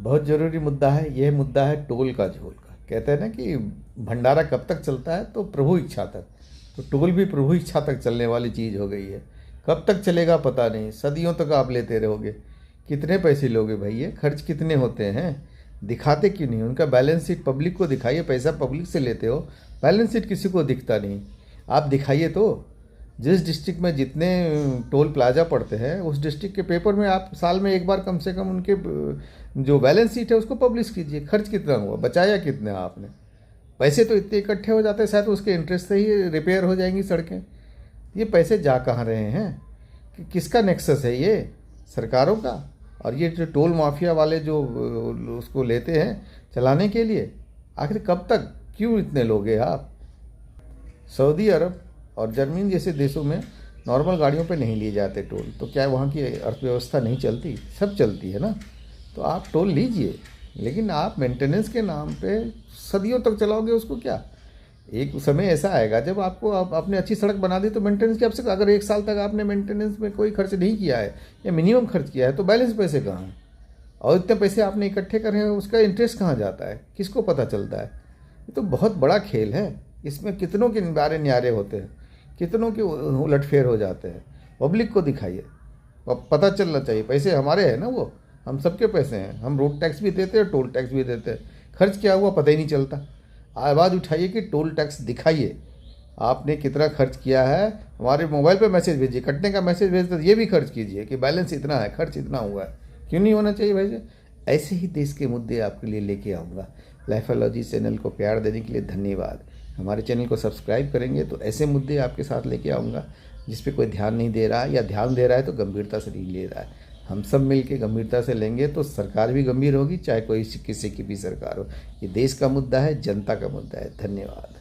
बहुत ज़रूरी मुद्दा है। यह मुद्दा है टोल का झोल का। कहते हैं ना कि भंडारा कब तक चलता है, तो प्रभु इच्छा तक। तो टोल भी प्रभु इच्छा तक चलने वाली चीज़ हो गई है। कब तक चलेगा पता नहीं, सदियों तक आप लेते रहोगे। कितने पैसे लोगे भाई, ये खर्च कितने होते हैं, दिखाते क्यों नहीं? उनका बैलेंस शीट पब्लिक को दिखाइए। पैसा पब्लिक से लेते हो, बैलेंस शीट किसी को दिखता नहीं। आप दिखाइए तो। जिस डिस्ट्रिक्ट में जितने टोल प्लाजा पड़ते हैं, उस डिस्ट्रिक्ट के पेपर में आप साल में एक बार कम से कम उनके जो बैलेंस शीट है उसको पब्लिश कीजिए। खर्च कितना हुआ, बचाया कितना आपने। पैसे तो इतने इकट्ठे हो जाते हैं, शायद उसके इंटरेस्ट से ही रिपेयर हो जाएंगी सड़कें। ये पैसे जा कहाँ रहे हैं? कि किसका नेक्सस है ये? सरकारों का। और ये जो टोल माफिया वाले जो उसको लेते हैं चलाने के लिए, आखिर कब तक, क्यों इतने लोगे आप? सऊदी अरब और जर्मनी जैसे देशों में नॉर्मल गाड़ियों पे नहीं लिए जाते टोल, तो क्या वहाँ की अर्थव्यवस्था नहीं चलती? सब चलती है ना। तो आप टोल लीजिए, लेकिन आप मेंटेनेंस के नाम पे सदियों तक चलाओगे उसको क्या? एक समय ऐसा आएगा जब आपको आपने अच्छी सड़क बना दी तो मेंटेनेंस की आवश्यकता। अगर एक साल तक आपने मेंटेनेंस में कोई खर्च नहीं किया है या मिनिमम खर्च किया है, तो बैलेंस पैसे कहाँ हैं? और इतने पैसे आपने इकट्ठे करे हैं, उसका इंटरेस्ट कहाँ जाता है, किसको पता चलता है? ये तो बहुत बड़ा खेल है। इसमें कितनों के निबारे न्यारे होते हैं, कितनों के उलटफेर हो जाते हैं। पब्लिक को दिखाइए, अब पता चलना चाहिए। पैसे हमारे हैं ना, वो हम सबके पैसे हैं। हम रोड टैक्स भी देते हैं, टोल टैक्स भी देते हैं। खर्च क्या हुआ पता ही नहीं चलता। आवाज़ उठाइए कि टोल टैक्स दिखाइए, आपने कितना खर्च किया है। हमारे मोबाइल पे मैसेज भेजिए, कटने का मैसेज भेजते, ये भी खर्च कीजिए कि बैलेंस इतना है, खर्च इतना हुआ है। क्यों नहीं होना चाहिए भाई? ऐसे ही देश के मुद्दे आपके लिए लेके आऊँगा। लाइफोलॉजी चैनल को प्यार देने के लिए धन्यवाद। हमारे चैनल को सब्सक्राइब करेंगे तो ऐसे मुद्दे आपके साथ लेके आऊँगा जिस पे कोई ध्यान नहीं दे रहा है, या ध्यान दे रहा है तो गंभीरता से नहीं ले रहा है। हम सब मिलके गंभीरता से लेंगे तो सरकार भी गंभीर होगी, चाहे कोई किसी की भी सरकार हो। ये देश का मुद्दा है, जनता का मुद्दा है। धन्यवाद।